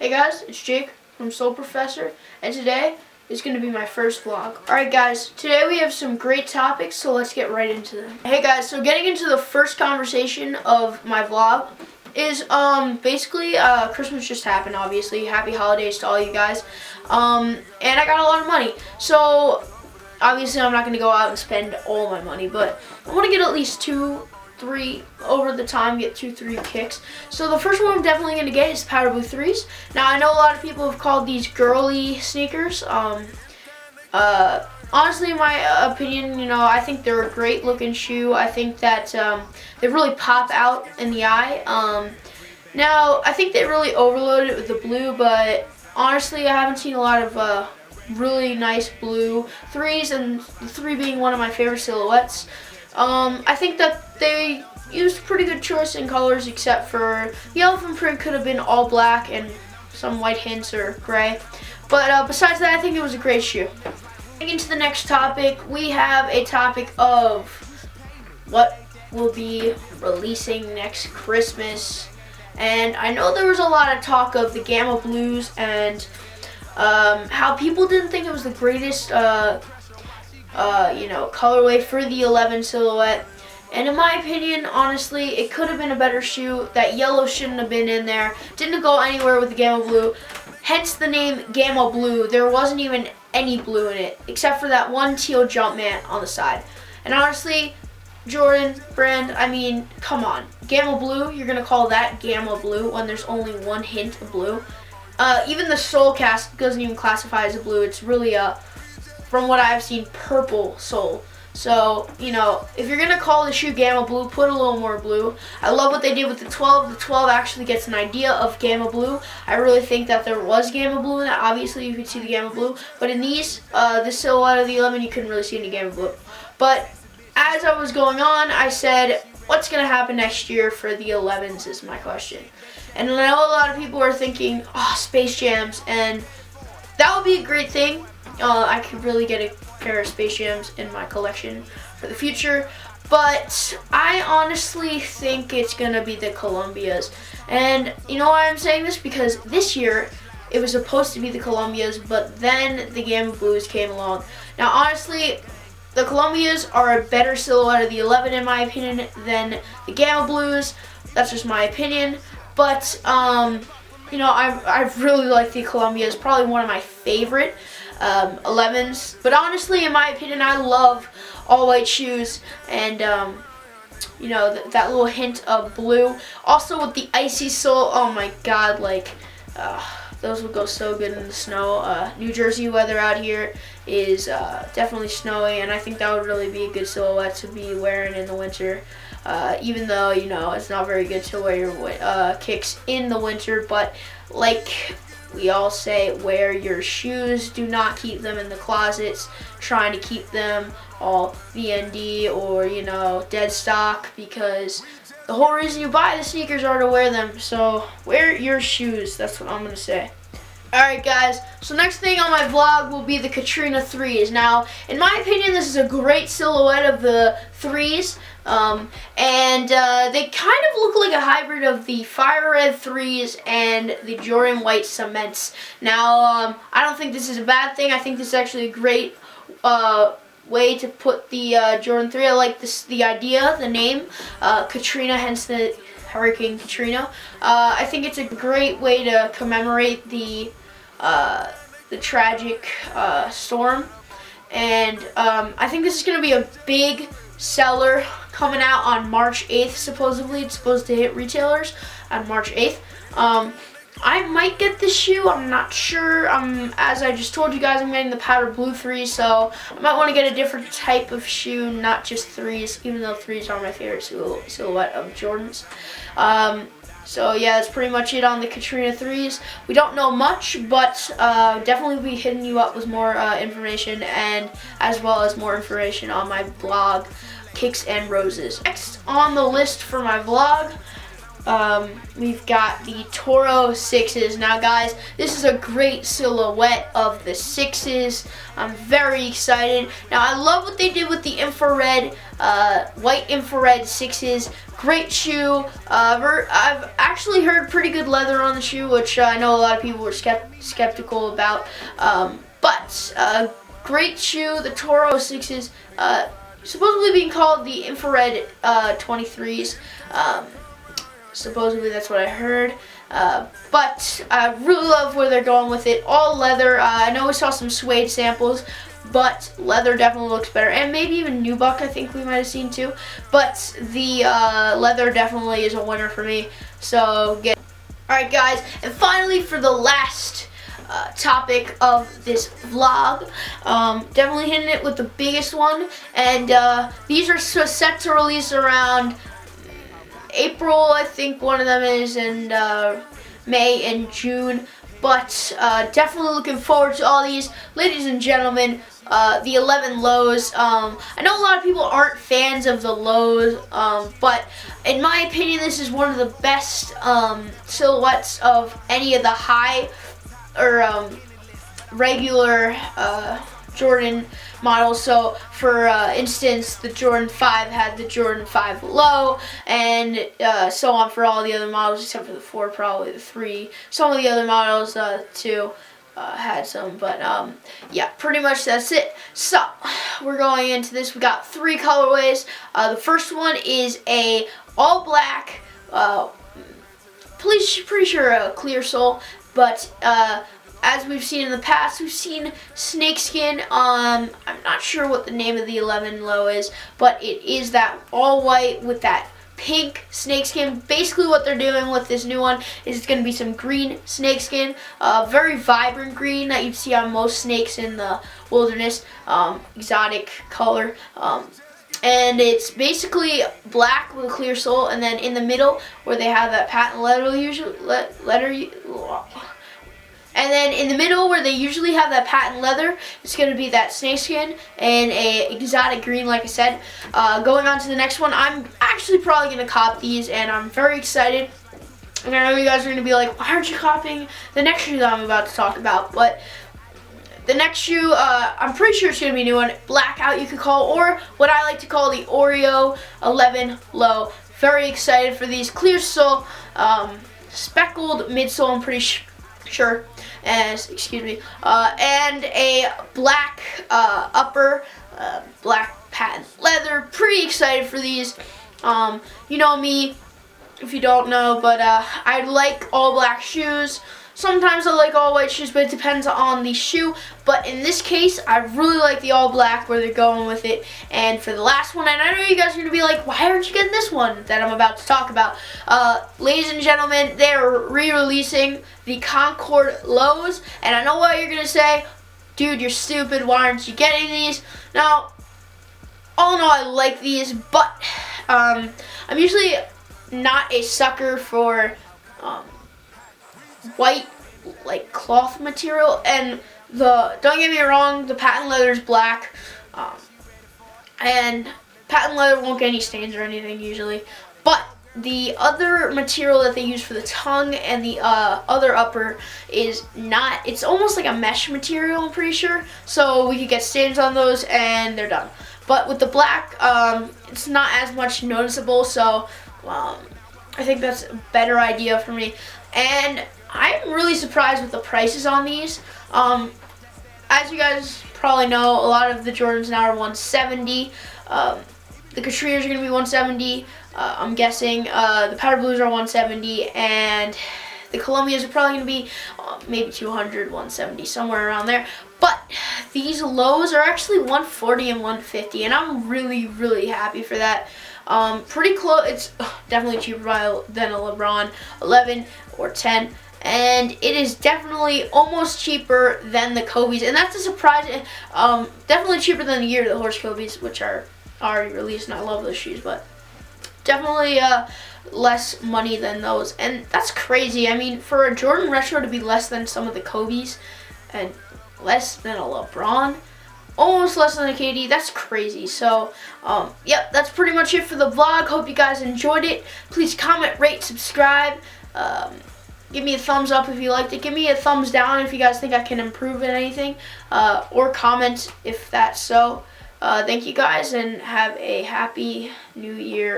Hey guys, it's Jake from Soul Professor, and today is going to be my first vlog. Alright guys, today we have some great topics, so let's get right into them. Hey guys, so getting into the first conversation of my vlog is basically Christmas just happened, obviously. Happy holidays to all you guys. And I got a lot of money. So obviously I'm not going to go out and spend all my money, but I want to get at least 2-3 over the time, get 2-3 kicks. So the first one I'm definitely going to get is Powder Blue 3s. Now I know a lot of people have called these girly sneakers. Honestly, in my opinion, I think they're a great looking shoe. I think that they really pop out in the eye. Now I think they really overloaded it with the blue, but honestly I haven't seen a lot of really nice blue 3s, and the 3 being one of my favorite silhouettes. I think that they used a pretty good choice in colors, except for the elephant print could have been all black and some white hints or gray. But besides that, I think it was a great shoe. Getting into the next topic, we have a topic of what will be releasing next Christmas. And I know there was a lot of talk of the Gamma Blues and how people didn't think it was the greatest colorway for the 11 silhouette. And in my opinion, honestly, it could have been a better shoe. That yellow shouldn't have been in there. Didn't go anywhere with the Gamma Blue. Hence the name Gamma Blue. There wasn't even any blue in it, except for that one teal Jumpman on the side. And honestly, Jordan brand, I mean, come on. Gamma Blue, you're going to call that Gamma Blue when there's only one hint of blue. Even the Soul Cast doesn't even classify as a blue. It's really from what I've seen, purple sole. So, if you're going to call the shoe Gamma Blue, put a little more blue. I love what they did with the 12. The 12 actually gets an idea of Gamma Blue. I really think that there was Gamma Blue in that. Obviously, you could see the Gamma Blue. But in these, this silhouette of the 11, you couldn't really see any Gamma Blue. But as I was going on, I said, what's going to happen next year for the 11s is my question. And I know a lot of people are thinking, Space Jams. And that would be a great thing. I could really get a pair of Space Jams in my collection for the future, but I honestly think it's gonna be the Columbias. And you know why I'm saying this? Because this year it was supposed to be the Columbias, but then the Gamma Blues came along. Now honestly, the Columbias are a better silhouette of the 11 in my opinion than the Gamma Blues. That's just my opinion, but I really like the Columbias. Probably one of my favorite 11s, but honestly, in my opinion, I love all white shoes, and that little hint of blue. Also with the icy sole, oh my god, those would go so good in the snow. New Jersey weather out here is definitely snowy, and I think that would really be a good silhouette to be wearing in the winter. Even though it's not very good to wear your kicks in the winter, but like we all say, wear your shoes. Do not keep them in the closets, trying to keep them all VND or, dead stock, because the whole reason you buy the sneakers are to wear them. So wear your shoes. That's what I'm going to say. Alright guys, so next thing on my vlog will be the Katrina 3s. Now, in my opinion, this is a great silhouette of the 3s. And they kind of look like a hybrid of the Fire Red 3s and the Jordan White Cements. Now, I don't think this is a bad thing. I think this is actually a great way to put the Jordan 3. I like the idea, the name, Katrina, hence the Hurricane Katrina. I think it's a great way to commemorate the tragic storm. And I think this is going to be a big seller coming out on March 8th, supposedly. It's supposed to hit retailers on March 8th. I might get this shoe. I'm not sure. As I just told you guys, I'm getting the Powder Blue 3, so I might want to get a different type of shoe, not just 3s, even though 3s are my favorite silhouette of Jordans. So yeah, that's pretty much it on the Katrina 3s. We don't know much, but definitely be hitting you up with more information, and as well as more information on my blog, Kicks and Roses. Next on the list for my vlog we've got the Toro 6s. Now guys, this is a great silhouette of the 6s. I'm very excited. Now I love what they did with the infrared, white infrared 6s. Great shoe. I've actually heard pretty good leather on the shoe, which I know a lot of people were skeptical about. But great shoe, the Toro 6s. Supposedly being called the infrared 23s. Supposedly that's what I heard. But I really love where they're going with it. All leather. I know we saw some suede samples, but leather definitely looks better. And maybe even nubuck I think we might have seen too. But the leather definitely is a winner for me. So get. Alright guys, and finally for the last topic of this vlog, definitely hitting it with the biggest one. And these are set to release around April, I think one of them is, and May and June. But definitely looking forward to all these. Ladies and gentlemen, the 11 lows. I know a lot of people aren't fans of the lows, but in my opinion, this is one of the best silhouettes of any of the high or regular Jordan models. So for instance, the Jordan 5 had the Jordan 5 low, and so on for all the other models except for the 4, probably the 3. Some of the other models too had some, but yeah, pretty much that's it. So we're going into this. We got 3 colorways. The first one is a all black, pretty sure a clear sole, but as we've seen in the past, we've seen snakeskin. I'm not sure what the name of the 11 low is, but it is that all white with that pink snakeskin. Basically what they're doing with this new one is it's going to be some green snakeskin, very vibrant green that you'd see on most snakes in the wilderness, exotic color. And it's basically black with a clear sole, and then in the middle where they have that patent and then in the middle where they usually have that patent leather, it's going to be that snakeskin and a exotic green, like I said. Going on to the next one, I'm actually probably going to cop these, and I'm very excited. And I know you guys are going to be like, why aren't you copying the next shoe that I'm about to talk about? But the next shoe, I'm pretty sure it's going to be a new one. Blackout, you could call, or what I like to call the Oreo 11 low. Very excited for these. Clear sole, speckled midsole, I'm pretty sure. Excuse me. And a black upper, black patent leather. Pretty excited for these. You know me, if you don't know, but I like all black shoes. Sometimes I like all white shoes, but it depends on the shoe. But in this case, I really like the all black where they're going with it. And for the last one, and I know you guys are going to be like, why aren't you getting this one that I'm about to talk about? Ladies and gentlemen, they're re-releasing the Concord lows. And I know what you're going to say, dude, you're stupid, why aren't you getting these? Now, all in all, I like these, but I'm usually not a sucker for white like cloth material, and don't get me wrong, the patent leather is black, and patent leather won't get any stains or anything usually, but the other material that they use for the tongue and the other upper is not, it's almost like a mesh material, I'm pretty sure, so we could get stains on those and they're done. But with the black, it's not as much noticeable, so I think that's a better idea for me. And I'm really surprised with the prices on these. As you guys probably know, a lot of the Jordans now are $170. The Katrinas are going to be $170. I'm guessing the Powder Blues are $170, and the Columbias are probably going to be maybe $200, $170, somewhere around there. But these lows are actually $140 and $150, and I'm really, really happy for that. Pretty close. It's definitely cheaper than a LeBron 11 or 10. And it is definitely almost cheaper than the Kobe's, and that's a surprise. Definitely cheaper than the Year of the Horse Kobe's, which are already released, and I love those shoes, but definitely less money than those, and that's crazy. I mean, for a Jordan Retro to be less than some of the Kobe's and less than a LeBron, almost less than a KD. That's crazy. So, yep, that's pretty much it for the vlog. Hope you guys enjoyed it. Please comment, rate, subscribe. Give me a thumbs up if you liked it. Give me a thumbs down if you guys think I can improve in anything. Or comment if that's so. Thank you guys, and have a happy new year.